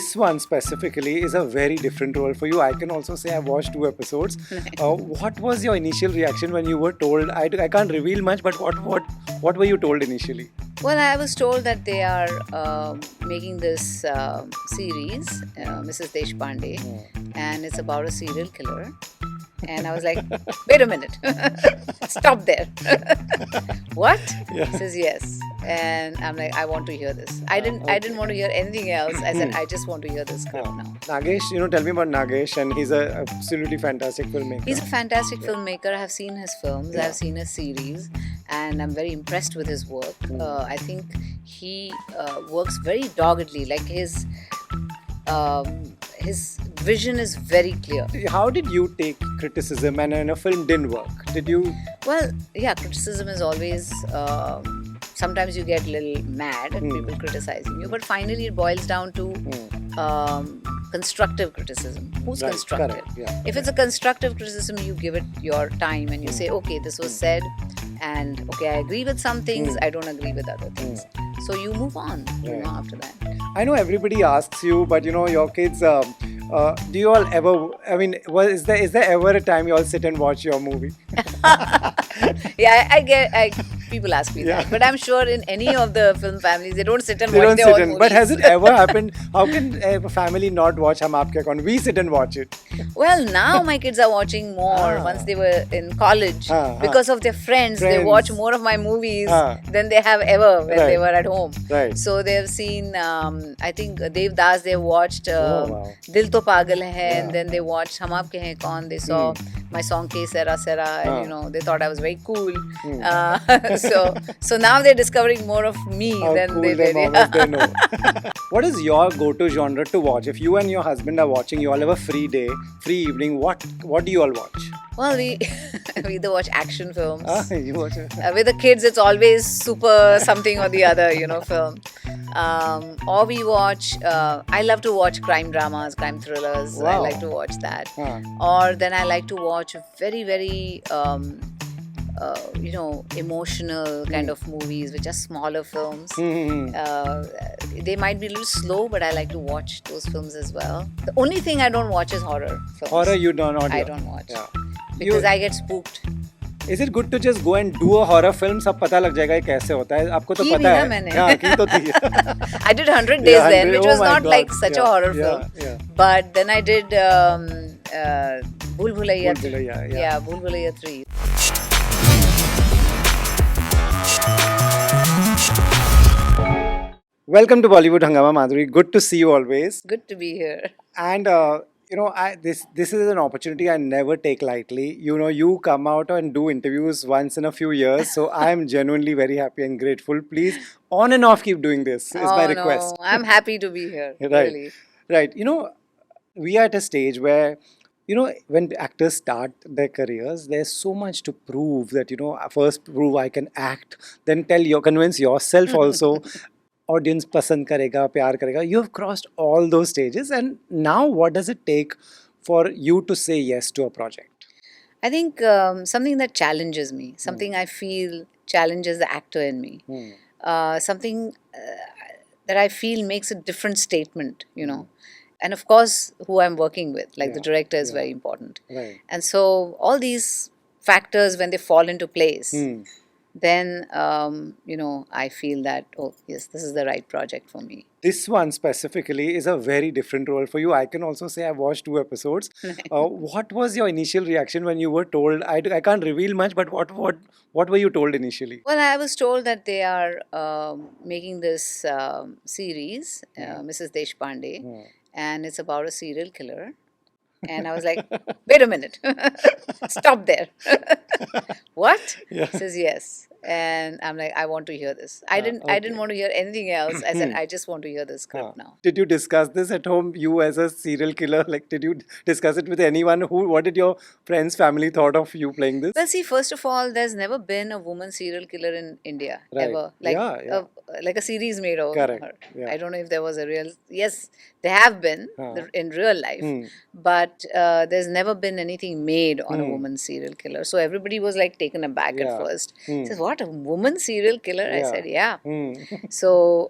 this one specifically is a very different role for you. I can also say I've watched 2 episodes. What was your initial reaction when you were told? I can't reveal much, but what were you told initially? Well, I was told that they are making this series, Mrs. Deshpande, and it's about a serial killer. And I was like, wait a minute, stop there. What? Yeah. He says yes. And I'm like, I want to hear this. I didn't want to hear anything else. I said, I just want to hear this script now. Nagesh, tell me about Nagesh, and he's a absolutely fantastic filmmaker. He's a fantastic filmmaker. I have seen his films. I have seen his series, and I'm very impressed with his work. I think he works very doggedly. Like his vision is very clear. How did you take criticism and a film didn't work? Did you? Well, yeah, criticism is always. Sometimes you get a little mad at people criticizing you, but finally it boils down to constructive criticism. Who's Right, constructive? correct, yeah. If it's a constructive criticism, you give it your time and you say, okay, this was said, and okay, I agree with some things, I don't agree with other things. So you move on, Right. after that. I know everybody asks you, but your kids. Do you all ever? I mean, is there ever a time you all sit and watch your movie? Yeah, people ask me Yeah. that, but I'm sure in any of the film families they don't sit and They watch don't their sit own and. movies. But has it ever happened? How can a family not watch Hum Aapke Kaun? We sit and watch it. Well, now my kids are watching more. Once they were in college, because of their friends, they Friends. watch more of my movies Ah. than they have ever when they Right. were at home. Right. So they've seen, I think Dev Das, they watched wow. Dil To Pagal Hai, and then they watched Hum Aapke Hain Kaun. They saw my song Ke Sera Sera, and they thought I was very cool. So now they're discovering more of me How than cool they their did. mamas they know. What is your go-to genre to watch? If you and your husband are watching, you all have a free day, free evening. What do you all watch? Well, we either watch action films. You watch it. With the kids, it's always super something or the other, film. Or we watch, I love to watch crime dramas, crime thrillers. I Wow. like to watch that. Huh. Or then I like to watch very, very, emotional kind of movies, which are smaller films. They might be a little slow, but I like to watch those films as well. The only thing I don't watch is horror films. Horror you don't. I don't watch. Yeah. Because I get spooked. Is it good to just go and do a horror film? सब पता लग जाएगा ये कैसे होता है. आपको तो की भी पता ना है. मैंने. हाँ, की तो थी. I did 100 Days Yeah, then, 100, which oh was my not God. like such a horror Yeah, film. yeah. But then I did Bhool Bhulaiya. Bhool Bhulaiya, yeah. Yeah, Bhool Bhulaiya 3. Welcome to Bollywood Hangama, Madhuri. Good to see you always. Good to be here. And this is an opportunity I never take lightly. You come out and do interviews once in a few years, so I am genuinely very happy and grateful. Please, on and off, keep doing this. Is my request. No, I'm happy to be here. Right. Really. Right. We are at a stage where, when actors start their careers, there's so much to prove that, first prove I can act, then convince yourself also. Audience pasand karega, pyar karega. You have crossed all those stages, and now what does it take for you to say yes to a project? I think something that challenges me, something I feel challenges the actor in me, something that I feel makes a different statement, And of course, who I'm working with, like the director is very important. Right. And so all these factors, when they fall into place, then, I feel that, oh, yes, this is the right project for me. This one specifically is a very different role for you. I can also say I've watched 2 episodes. What was your initial reaction when you were told? I can't reveal much, but what were you told initially? Well, I was told that they are making this series, Mrs. Deshpande, and it's about a serial killer. And I was like, wait a minute, stop there. What? Yeah. He says yes. And I'm like, I want to hear this. I didn't want to hear anything else. I said, I just want to hear this script now. Did you discuss this at home, you as a serial killer? Like, did you discuss it with anyone? What did your friends, family thought of you playing this? Well, see, first of all, there's never been a woman serial killer in India, Right. ever. Like a series made over Correct. her. Yeah. I don't know if there was a real... Yes, there have been in real life. But there's never been anything made on a woman serial killer. So everybody was like taken aback at first. Says, what what, a woman serial killer? I said, yeah. Hmm. So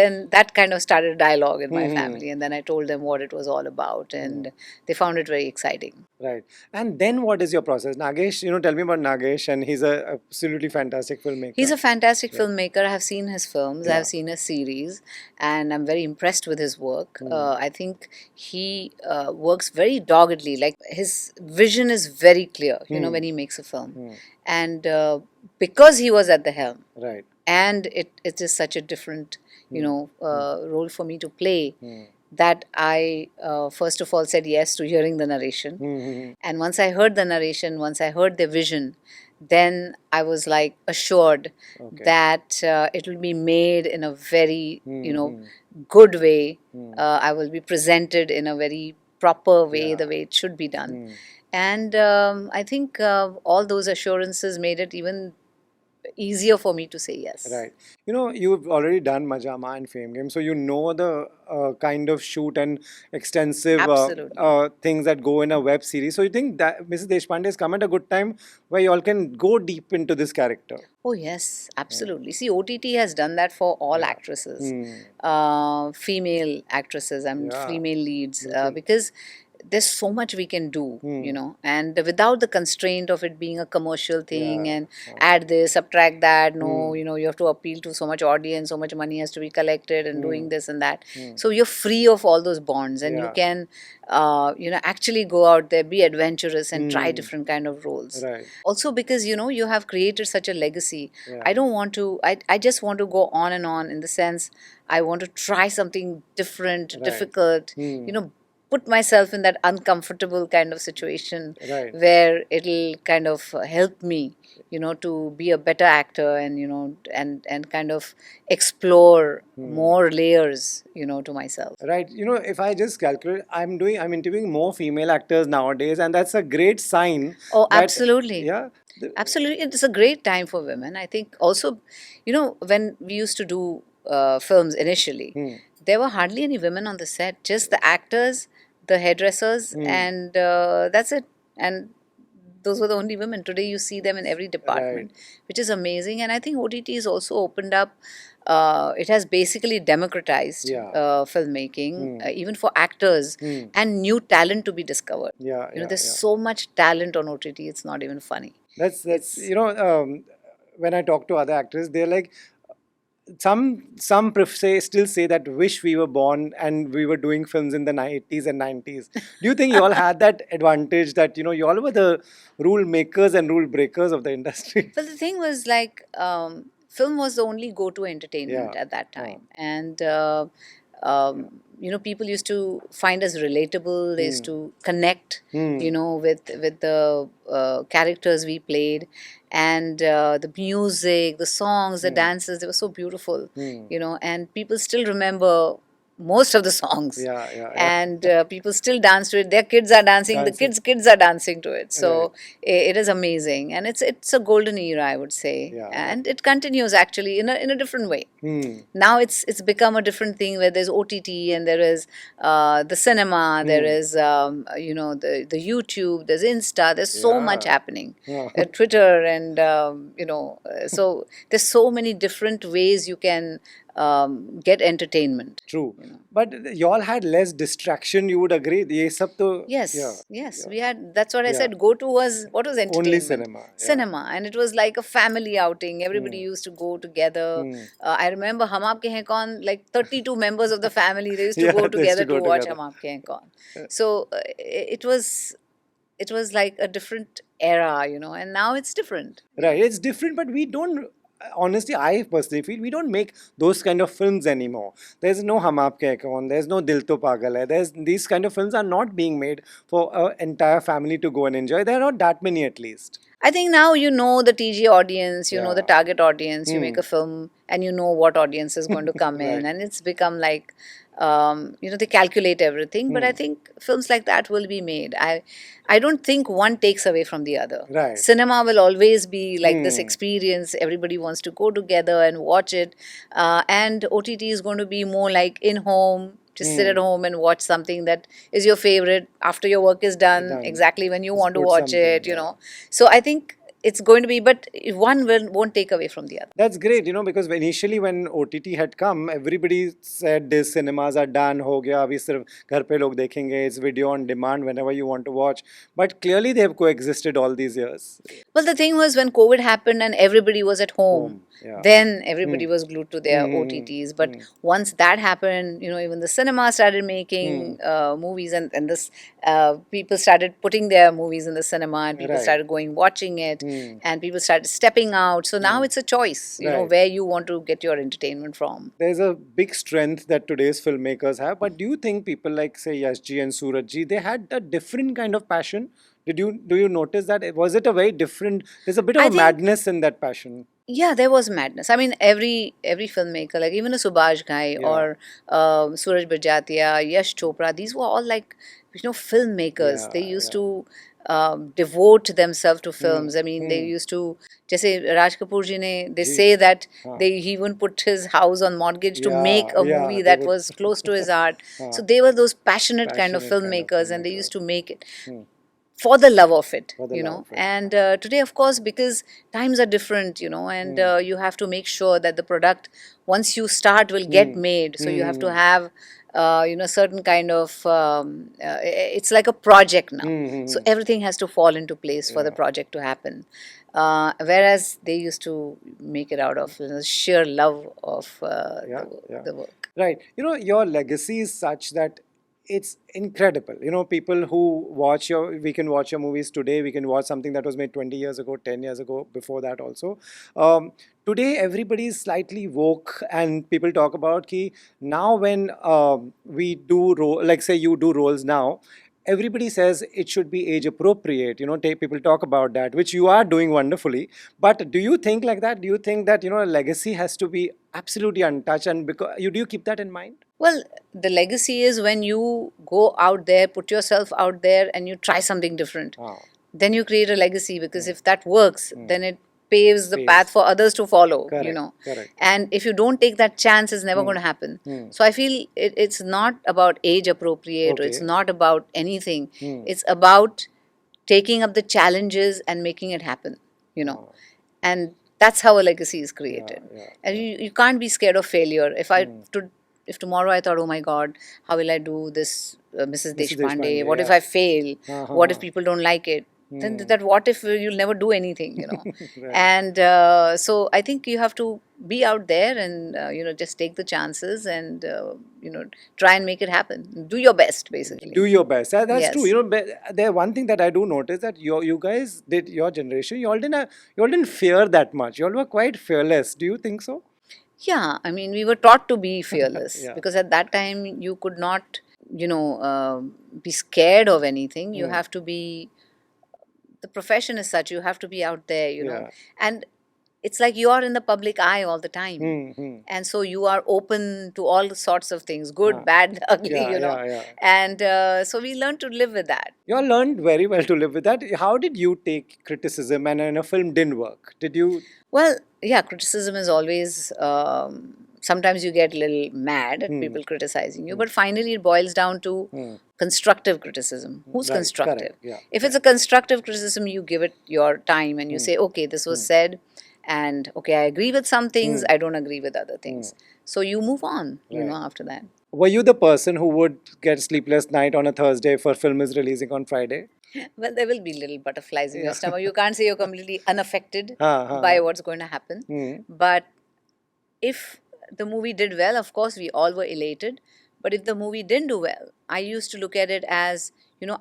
then that kind of started a dialogue in my Mhm. family, and then I told them what it was all about, and they found it very exciting. Right. And then what is your process? Nagesh, tell me about Nagesh, and he's a absolutely fantastic He's filmmaker. a fantastic Yeah. filmmaker. I have seen his films, I Yeah. have seen his series, and I'm very impressed with his work. I think he works very doggedly. Like, his vision is very clear, when he makes a film. And because he was at the helm, Right. and it is such a different, role for me to play, Hmm. that I first of all said yes to hearing the narration. Hmm. And once I heard the narration, once I heard their vision, then I was like assured Okay. that it will be made in a very, Hmm. good way. I will be presented in a very proper way, Yeah. the way it should be done. Hmm. And I think all those assurances made it even easier for me to say yes. Right. You've already done Majama and Fame Game, so you know the kind of shoot and extensive Absolutely. things that go in a web series. So you think that Mrs. Deshpande has come at a good time where you all can go deep into this character? Oh, yes, absolutely. See, OTT has done that for all Yeah. actresses, Hmm. female actresses, I mean, Yeah. female leads, Bilkul. because there's so much we can do, Hmm. and without the constraint of it being a commercial thing Yeah. and add this, subtract that. No, Hmm. you have to appeal to so much audience, so much money has to be collected, and doing this and that. Hmm. So you're free of all those bonds, and you Yeah. can, actually go out there, be adventurous, and try Hmm. different kind of roles. Right. Also, because you have created such a legacy. Yeah. I don't want to, I just want to go on and on, in the sense I want to try something different, Right. difficult, Hmm. put myself in that uncomfortable kind of situation, Right. where it'll kind of help me, to be a better actor, and and kind of explore more layers, to myself. Right. If I just calculate, I'm interviewing more female actors nowadays, and that's a great sign Oh, that, absolutely. yeah, Absolutely. It's a great time for women. I think also, when we used to do films initially, there were hardly any women on the set, just the actors, the hairdressers, and that's it. And those were the only women. Today, you see them in every department, which is amazing. And I think OTT has also opened up. It has basically democratized Yeah. filmmaking, even for actors, and new talent to be discovered. yeah, yeah, There's yeah. so much talent on OTT. It's not even funny. That's It's when I talk to other actors, they're like, some still say that wish we were born and we were doing films in the 80s and 90s. Do you think you all had that advantage that you all were the rule makers and rule breakers of the industry? Well, the thing was, like, film was the only go-to entertainment Yeah. at that Oh. time, and people used to find us relatable. They used to connect, with the characters we played, and the music, the songs, the dances. They were so beautiful, and people still remember most of the songs. Yeah, yeah, yeah. And people still dance to it. Their kids are dancing. The Dancing. kids are dancing to it. So Right. it is amazing, and it's a golden era, I would say. Yeah. And it continues actually in a different way. Hmm. Now it's become a different thing, where there's OTT, and there is the cinema, there is the YouTube, there's Insta, there's so much Yeah. happening, Yeah. Twitter, and so there's so many different ways you can get entertainment. True. But y'all had less distraction, you would agree? Ye sab to, Yes, yeah. yes, Yeah. we had. That's what I Yeah. said. Go to was what was entertainment? Only cinema. Yeah. Cinema, and it was like a family outing. Everybody used to go together. I remember Hum Aapke Hain Kaun, like 32 members of the family. They used to Yeah, go they used to together to go watch together. Hum Aapke Hain Kaun. So it was like a different era, and now it's different. Right, it's different, but we don't. Honestly, I personally feel we don't make those kind of films anymore. There's no Hum Aapke Hain Kaun, there's no Dil To Pagal Hai. These kind of films are not being made for an entire family to go and enjoy. There are not that many, at least. I think now you know the TG audience, you know the Yeah. target audience. You make a film and you know what audience is going to come in, Right. and it's become like, they calculate everything. But I think films like that will be made. I don't think one takes away from the other. Right. Cinema will always be like this experience. Everybody wants to go together and watch it, and OTT is going to be more like in home. Just sit at home and watch something that is your favorite after your work is done, Done. exactly when you Just want to put watch something, it, yeah. So I think it's going to be, but one won't take away from the other. That's great, because initially when OTT had come, everybody said this cinemas are done, ho gaya, abhi sirf ghar pe log dekhenge, it's video on demand whenever you want to watch. But clearly they have coexisted all these years. Well, the thing was when COVID happened and everybody was at home, Yeah. then everybody was glued to their Hmm. OTTs. But once that happened, even the cinema started making movies, and this people started putting their movies in the cinema, and people Right. started going watching it, and people started stepping out. So now it's a choice, Right. where you want to get your entertainment from. There's a big strength that today's filmmakers have, but do you think people like, say, Yashji and Surajji, they had a different kind of passion? Do you notice that? Was it a very different? There's a bit of I a think- madness in that passion. Yeah, there was madness. I mean, every filmmaker, like even a Subhash Ghai or Suraj Bajatia, Yash Chopra, these were all like filmmakers. Yeah, They used yeah. to devote themselves to films. I mean, they used to. जैसे Raj Kapoor ji ने, they ji. say that हाँ. he even put his house on mortgage to Yeah, make a yeah, movie they that would- was close to his heart. हाँ. So they were those passionate kind of Passionate kind of filmmakers, and they used to filmmakers. make it for the love of it, For the love of it. And today, of course, because times are different, and you have to make sure that the product, once you start, will get made. So you have to have certain kind of it's like a project now. So everything has to fall into place for the project to happen, whereas they used to make it out of sheer love of the work. Right. Your legacy is such that it's incredible. People who we can watch your movies today, we can watch something that was made 20 years ago, 10 years ago, before that also. Today, everybody is slightly woke, and people talk about ki now when we do, like say you do roles now, everybody says it should be age appropriate. People talk about that, which you are doing wonderfully. But do you think like that? Do you think that a legacy has to be absolutely untouched? And because do you keep that in mind? Well, the legacy is when you go out there, put yourself out there, and you try something different. Then you create a legacy, because if that works, then it paves the path for others to follow. Correct. And if you don't take that chance, it's never going to happen. So I feel it's not about age appropriate, or it's Okay. not about anything. It's about taking up the challenges and making it happen. And that's how a legacy is created. And you can't be scared of failure. If tomorrow I thought, oh my God, how will I do this, Mrs. Deshpande? Deshpande, What if yeah. I fail? What if people don't like it? Then that what if you'll never do anything, Right. And so I think you have to be out there and just take the chances and try and make it happen. Do your best, basically. Do your best. That's Yes. true. There one thing that I do notice, that you guys did, your generation, you all didn't fear that much. You all were quite fearless. Do you think so? Yeah, I mean, we were taught to be fearless Yeah. because at that time you could not, be scared of anything. You have to be. The profession is such, you have to be out there, Yeah. and it's like you are in the public eye all the time. And so you are open to all sorts of things, good, bad, ugly, Yeah. And so we learned to live with that. You all learned very well to live with that. How did you take criticism and a film didn't work? Did you? Well, yeah, criticism is always, sometimes you get a little mad at people criticizing you, but finally it boils down to constructive criticism. Who's Right, constructive? correct, yeah, If it's a constructive criticism, you give it your time and you say, okay, this was said, and okay, I agree with some things, I don't agree with other things. So you move on, after that. Were you the person who would get sleepless night on a Thursday if a film is releasing on Friday? Well, there will be little butterflies in your stomach. You can't say you're completely unaffected Huh. by what's going to happen. But if the movie did well, of course, we all were elated. But if the movie didn't do well, I used to look at it as,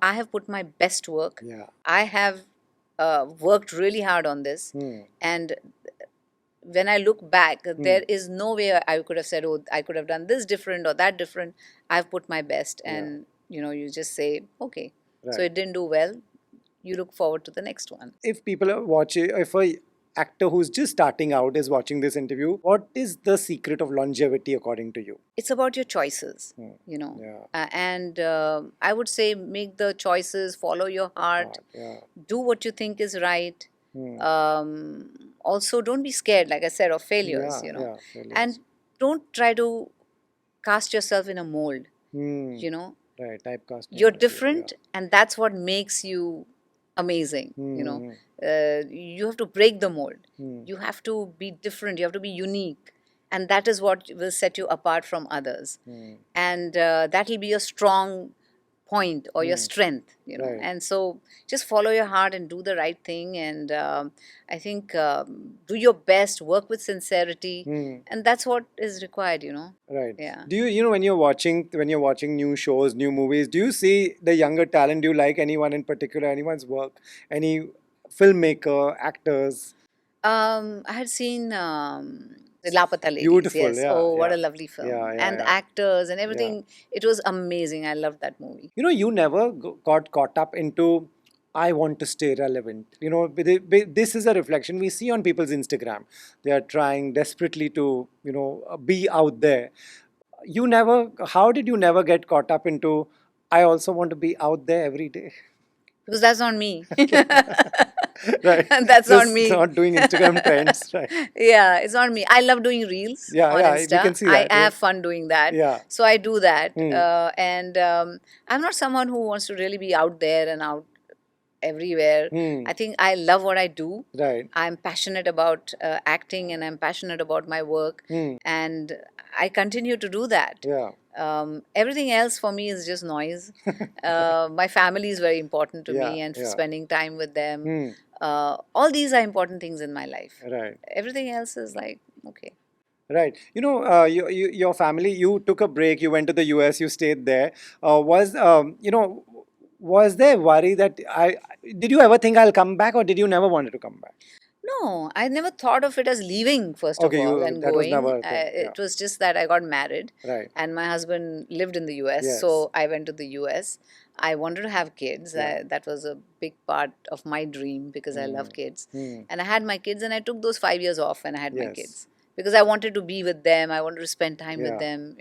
I have put my best work. Yeah. I have worked really hard on this. And when I look back, there is no way I could have said, oh, I could have done this different or that different. I've put my best. And, you just say, okay. So Right. it didn't do well. You look forward to the next one. If people are watching, if a actor who's just starting out is watching this interview, what is the secret of longevity according to you? It's about your choices, Yeah. And I would say make the choices, follow your heart, Yeah. do what you think is right. Also, don't be scared, like I said, of failures, Yeah, failures. and don't try to cast yourself in a mold, Right, typecast. You're different, and that's what makes you amazing. Hmm. You have to break the mold. Hmm. You have to be different. You have to be unique, and that is what will set you apart from others. Hmm. And that will be a strong point or your Hmm. strength. Right. And so just follow your heart and do the right thing. And I think do your best, work with sincerity, Hmm. and that's what is required. Right. Yeah. Do you when you're watching new shows, new movies, do you see the younger talent? Do you like anyone in particular, anyone's work, any filmmaker, actors? I had seen the Lapata Ladies. Beautiful. Yes. Yeah. Oh, what Yeah. a lovely film! Yeah. Yeah. And the Yeah. actors and Yeah. everything. It was amazing. I loved that movie. You never got caught up into I want to stay relevant. This is a reflection we see on people's Instagram. They are trying desperately to be out there. How did you never get caught up into I also want to be out there every day? Because that's not me. Right. That's not Just me. not doing Instagram trends, right? Yeah, it's not me. I love doing reels Yeah, on yeah, we can Insta. see I that. have fun doing that. Yeah. So I do that. Hmm. And I'm not someone who wants to really be out there and out everywhere. Hmm. I think I love what I do. Right. I'm passionate about acting and I'm passionate about my work. Hmm. And I continue to do that. Yeah. Everything else for me is just noise. My family is very important to Yeah, me and yeah. spending time with them. Hmm. All these are important things in my life. Right. Everything else is like, okay. Right. Your family, you took a break, you went to the US, you stayed there. Was there worry that did you ever think I'll come back or did you never wanted to come back? No, I never thought of it as leaving, first of Okay, all, and that was going. never a thing. Yeah. It was just that I got married Right. and my husband lived in the US. Yes. So I went to the US. I wanted to have kids. Yeah. That was a big part of my dream because I love kids. Hmm. And I had my kids and I took those 5 years off when I had my Yes. kids. Because I wanted to be with them, I wanted to spend time Yeah. with them,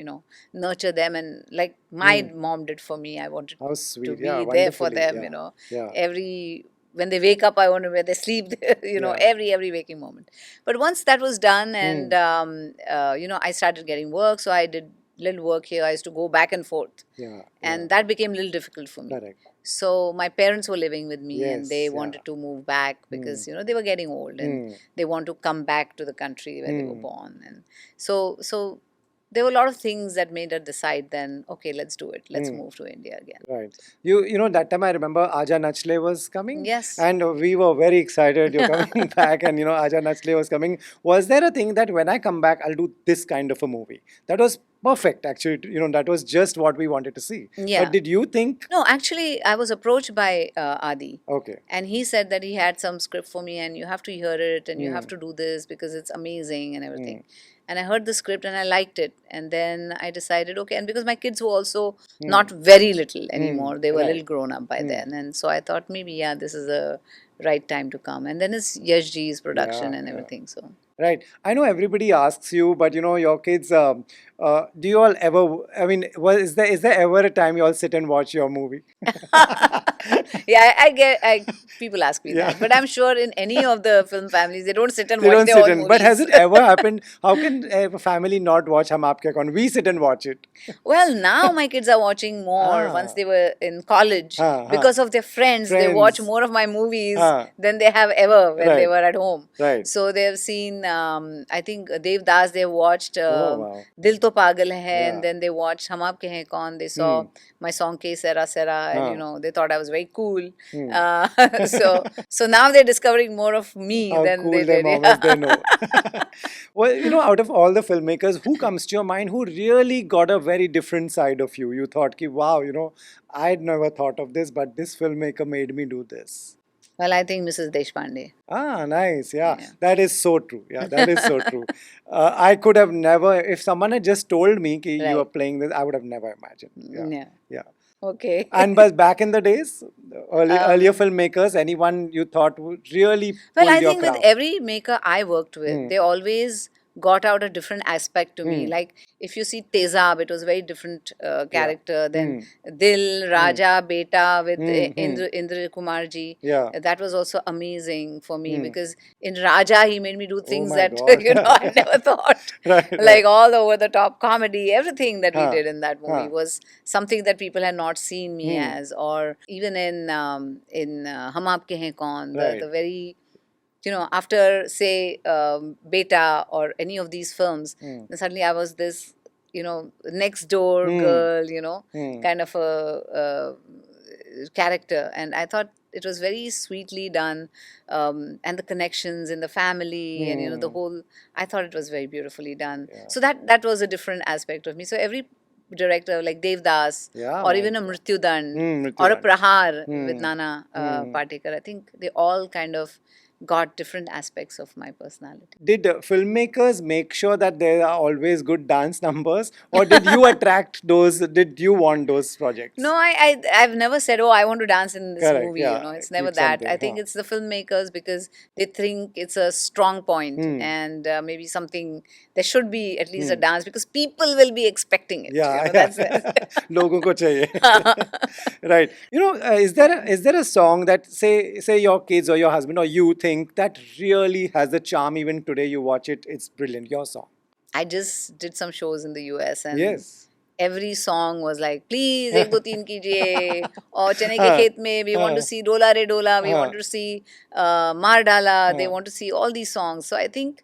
nurture them, and like my mom did for me, I wanted How to sweet. be Yeah, there for wonderfully. them. Yeah. Every when they wake up, I want to where they sleep, Yeah. every waking moment. But once that was done, and I started getting work, so I did little work here. I used to go back and forth, Yeah. and that became a little difficult for me. Correct. So my parents were living with me, and Yes, they yeah. wanted to move back because they were getting old, and they want to come back to the country where they were born, and so there were a lot of things that made us decide. Then, okay, let's do it. Let's move to India again. Right. That time I remember Aja Nachle was coming. Yes. And we were very excited you're coming back and Aja Nachle was coming. Was there a thing that when I come back, I'll do this kind of a movie? That was perfect, actually. That was just what we wanted to see. Yeah. But did you think? No, actually, I was approached by Adi. Okay. And he said that he had some script for me and you have to hear it and you have to do this because it's amazing and everything. And I heard the script and I liked it. And then I decided, okay, and because my kids were also not very little anymore, they were a Right. little grown up by then. And so I thought maybe, yeah, this is the right time to come. And then it's Yashji's production Yeah, and yeah. everything. So Right. I know everybody asks you, but your kids, do you all ever, I mean, is there ever a time you all sit and watch your movie? yeah, people ask me Yeah. that. But I'm sure in any of the film families, they don't sit and They watch don't their sit own and, movies. but has it ever happened? How can a family not watch Hum Aapke Kaun? We sit and watch it. Well, now my kids are watching more. Ah. Once they were in college, Ah, because of their friends, they watch Friends. more of my movies Ah. than they have ever when they Right. were at home. Right. So they've seen, I think Dev Das, they watched Oh, wow. Dil To Pagal Hai, Yeah. and then they watched Hum Aapke Hain Kaun. They saw my song Ke Sera Sera, and Ah. they thought I was very cool. So now they're discovering more of me How than cool they their did. mom is, they know. Well, out of all the filmmakers, who comes to your mind who really got a very different side of you? You thought, wow, I'd never thought of this, but this filmmaker made me do this. Well, I think Mrs. Deshpande. Ah, nice. Yeah, Yeah. that is so true. Yeah, that is so true. I could have never, if someone had just told me that you Right. are playing this, I would have never imagined. Yeah. Yeah. Yeah. Okay. And but back in the days, earlier filmmakers, anyone you thought would really Well, pulled I your think with craft? every maker I worked with, they always got out a different aspect to me. Like if you see Tezab, it was a very different character. Then Dil, Raja, Beta with Indra Kumar ji. Yeah. That was also amazing for me because in Raja he made me do things my that God. I never thought. Right. Like all the over the top comedy, everything that we Huh. did in that movie Huh. was something that people had not seen me as. Or even in Hum Aapke Hain Kaun, Right. the very, you know, after say Beta or any of these films, then suddenly I was this, you know, next door girl, you know, kind of a character, and I thought it was very sweetly done, and the connections in the family, and you know the whole. I thought it was very beautifully done. So that was a different aspect of me. So every director like Devdas, Yeah, or man. even a Mrityudand, Mrityudand. or a Prahar with Nana Patekar, I think they all kind of got different aspects of my personality. Did filmmakers make sure that there are always good dance numbers, or did you attract those? Did you want those projects? No, I've never said, oh, I want to dance in this Correct, movie. yeah. You know, it's never Keep that. something, I think huh. it's the filmmakers because they think it's a strong point and maybe something there should be at least a dance because people will be expecting it. Yeah, you know, yeah. that's it. लोगों को चाहिए. Right. You know, is there a song that say your kids or your husband or you think that really has the charm even today you watch it, it's brilliant, your song? I just did some shows in the US and Yes. every song was like, please, ek do teen kijiye. Or Chane ke khet mein, we want to see Dola Re Dola, we want to see Mar Dala, they want to see all these songs. So I think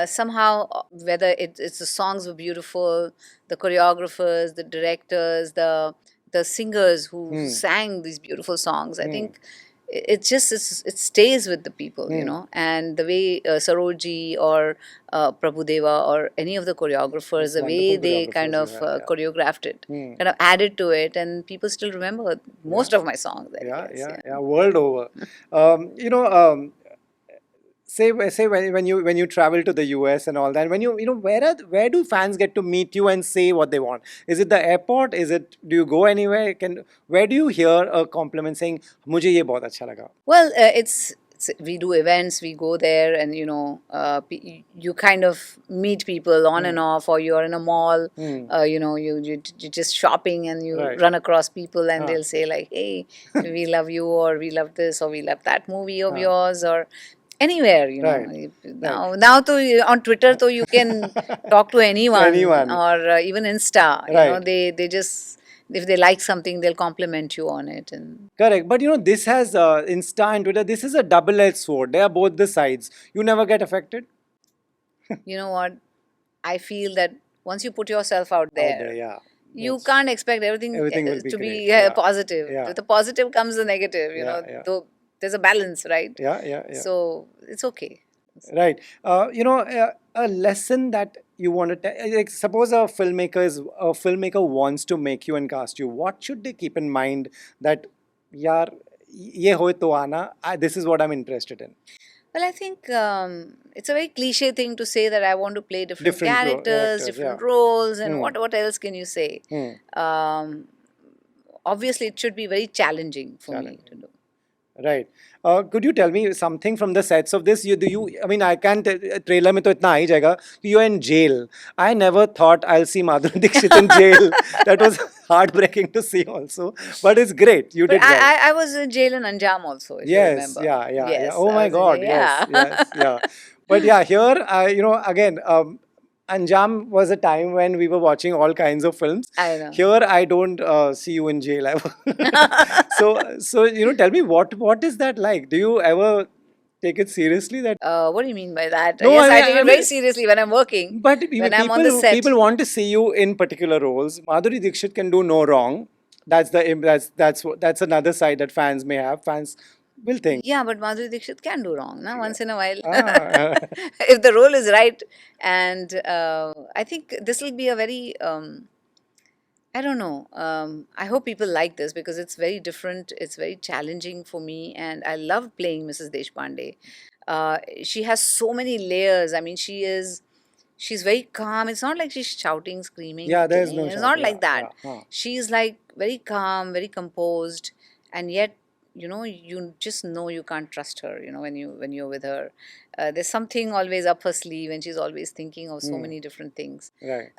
somehow, whether it's the songs were beautiful, the choreographers, the directors, the singers who sang these beautiful songs, I think it stays with the people, you know. And the way Saroji or Prabhu Deva or any of the choreographers, the way Wonderful they choreographers kind you of have, yeah. choreographed it, kind of added to it, and people still remember most of my songs, I Yeah, guess. yeah, world over. You know, say when you travel to the US and all that, when you know where do fans get to meet you and say what they want? Is it the airport? Is it, do you go anywhere? Where do you hear a compliment saying मुझे ये बहुत अच्छा लगा? Well, it's we do events, we go there, and you know, you kind of meet people on and off, or you're in a mall, you know, you're just shopping and you Right. run across people and they'll say like, hey, we love you, or we love this, or we love that movie of yours, or anywhere, you know. Right. Now to on Twitter, so you can talk to anyone, Anyone. or even Insta. You know, Right. they just, if they like something, they'll compliment you on it. And Correct, but you know this has Insta and Twitter. This is a double-edged sword. They are both the sides. You never get affected. you know what? I feel that once you put yourself out Out there, there, yeah. you can't expect everything, Everything will be to be great, yeah. positive. Yeah. With the positive comes the negative, you Yeah, know. yeah. Though there's a balance, right? Yeah. So it's okay. Right. You know, a lesson that you want to tell, like suppose a filmmaker wants to make you and cast you. What should they keep in mind that, yaar, ye hoye to aana, this is what I'm interested in. Well, I think it's a very cliche thing to say that I want to play different characters, characters, different yeah. roles, and what else can you say? Hmm. Obviously, it should be very challenging for me to do. Right. Could you tell me something from the sets of this? I mean, I can't. Trailer में तो इतना आ ही जाएगा कि you're in jail. I never thought I'll see Madhuri Dixit in jail. That was heartbreaking to see also, but it's great. You But did well. I was in jail in Anjam also, if you Yes, remember. yeah. Yes, Oh I my was in God, jail, yes, yeah. yeah. But yeah, here, you know, again, Anjam was a time when we were watching all kinds of films. I know. Here, I don't see you in jail ever. So you know, tell me what is that like? Do you ever take it seriously? That What do you mean by that? No, Yes, I I mean- take I it very mean- seriously when I'm working. but when I'm on the set. people want to see you in particular roles. Madhuri Dixit can do no wrong. That's another side that fans may have. Fans will think. Yeah, but Madhuri Dixit can do wrong, na? Once in a while. Ah. If the role is right. And I think this will be a very, I don't know. I hope people like this because it's very different. It's very challenging for me. And I love playing Mrs. Deshpande. She has so many layers. I mean, she's very calm. It's not like she's shouting, screaming. Yeah, there's no It's shouting, not yeah, like that. yeah, huh. She's like very calm, very composed, and yet you know, you just know you can't trust her, you know, when you're with her. There's something always up her sleeve, and she's always thinking of so many different things. Right.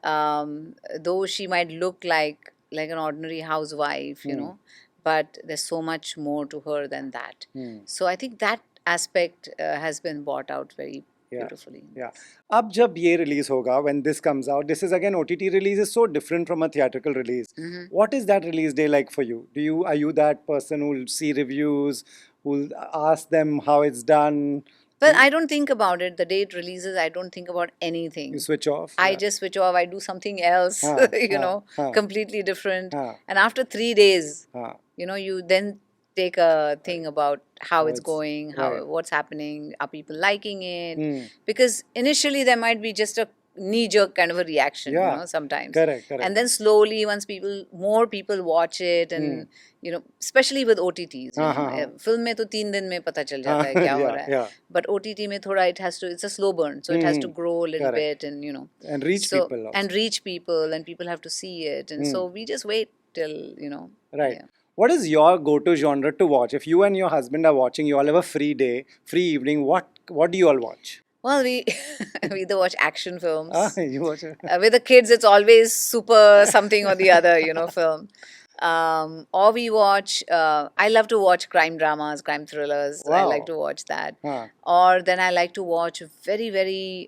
Though she might look like an ordinary housewife, you know, but there's so much more to her than that. So I think that aspect has been brought out very beautifully. Yeah. अब जब ये release होगा, when this comes out, this is again OTT release is so different from a theatrical release. What is that release day like for you? Are you that person who'll see reviews, who'll ask them how it's done? But I don't think about it. The day it releases, I don't think about anything. You switch off? I just switch off. I do something else, you know, completely different. And after 3 days, you know, you then take a thing about how it's going, what's happening, are people liking it? Because initially there might be just a knee-jerk kind of a reaction, you know, sometimes. Correct. And then slowly, once more people watch it, and you know, especially with OTTs, you know, film में तो 3 दिन में पता चल जाता है क्या हो रहा है. But OTT में थोड़ा it's a slow burn, so it has to grow a little bit, and you know, and reach people also. And reach people, and people have to see it, and so we just wait till, you know. Right. Yeah. What is your go-to genre to watch? If you and your husband are watching, you all have a free day, free evening, what do you all watch? Well, we either watch action films. You watch it. With the kids, it's always super something or the other, you know, film. Or we watch, I love to watch crime dramas, crime thrillers. Wow. I like to watch that. Or then I like to watch very, very,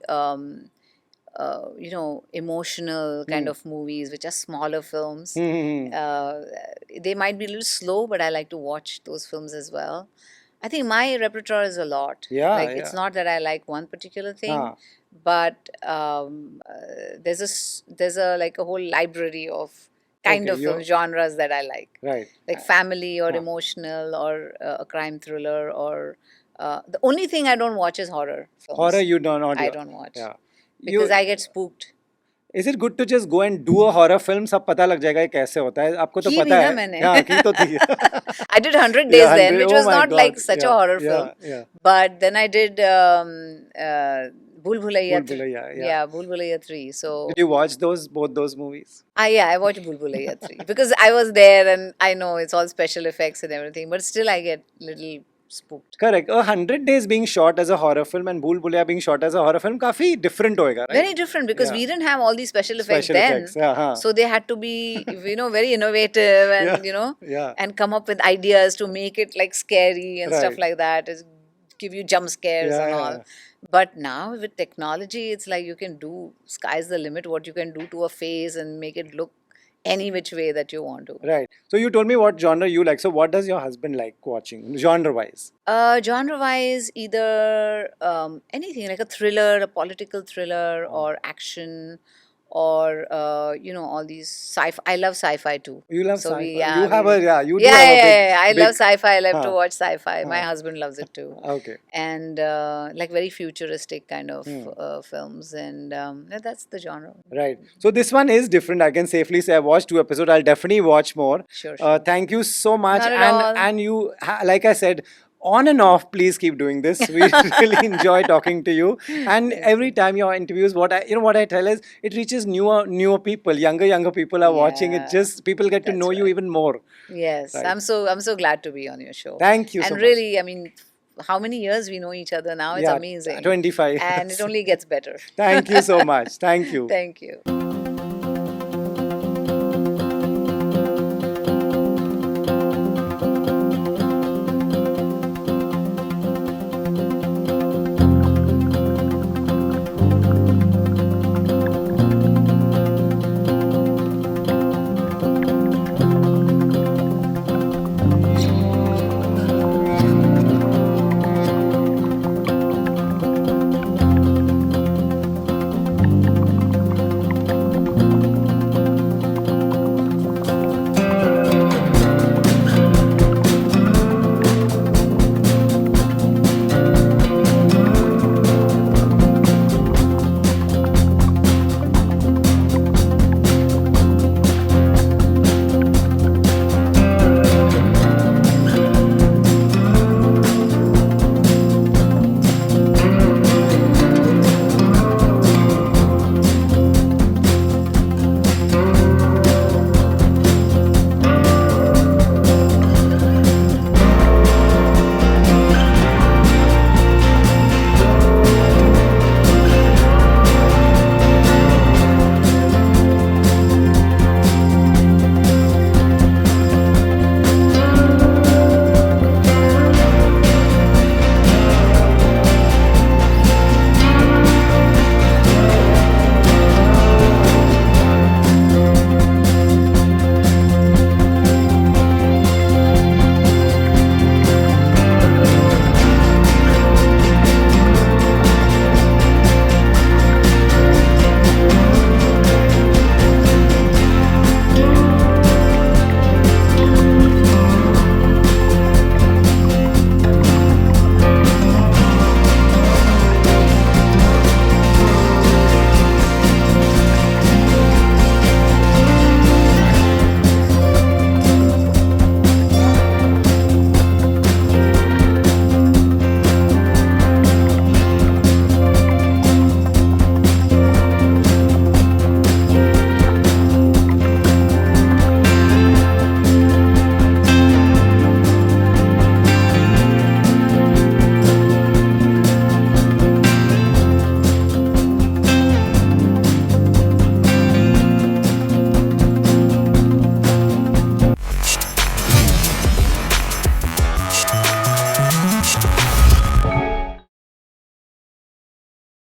you know, emotional kind of movies, which are smaller films. They might be a little slow, but I like to watch those films as well. I think my repertoire is a lot. It's not that I like one particular thing, but there's a like a whole library of kind of film genres that I like. Right. Like family or emotional or a crime thriller, or the only thing I don't watch is horror films. Horror you don't watch? I don't watch. Yeah. Because I get spooked. Is it good to just go and do a horror film? सब पता लग जाएगा ये कैसे होता है. आपको तो पता है. मैंने. हाँ, की तो थी. I did 100 Days then, which was not like such a horror film. But then I did Bhool Bhulaiya. Bhool Bhulaiya 3. So did you watch both those movies? Yeah, I watched Bhool Bhulaiya 3 because I was there, and I know it's all special effects and everything, but still I get little spooked. Correct. 100 Days being shot as a horror film and Bhool Bhulaiya being shot as a horror film, काफी different होएगा, right? Very different, because we didn't have all these special effects then. So they had to be, you know, very innovative and you know, and come up with ideas to make it like scary and stuff like that, give you jump scares and all. But now with technology, it's like you can do, sky's the limit, what you can do to a face and make it look any which way that you want to. Right. So you told me what genre you like. So what does your husband like watching, genre-wise? Genre-wise, either anything like a thriller, a political thriller, or action, or you know, all these sci-fi. I love sci-fi too. You love sci-fi. You have a you do have a big, I love sci-fi. I love to watch sci-fi. My husband loves it too. Okay. And like very futuristic kind of films, and that's the genre. Right. So this one is different. I can safely say I watched 2 episodes. I'll definitely watch more. Sure. Thank you so much. Not at all. And you, like I said, on and off, please keep doing this. We really enjoy talking to you. And every time your interviews, what I tell is, it reaches newer people, younger people are watching it. Just people get to know you even more. Yes, right. I'm so glad to be on your show. Thank you so much. And really, I mean, how many years we know each other now? It's amazing. 25. And it only gets better. Thank you so much. Thank you. Thank you.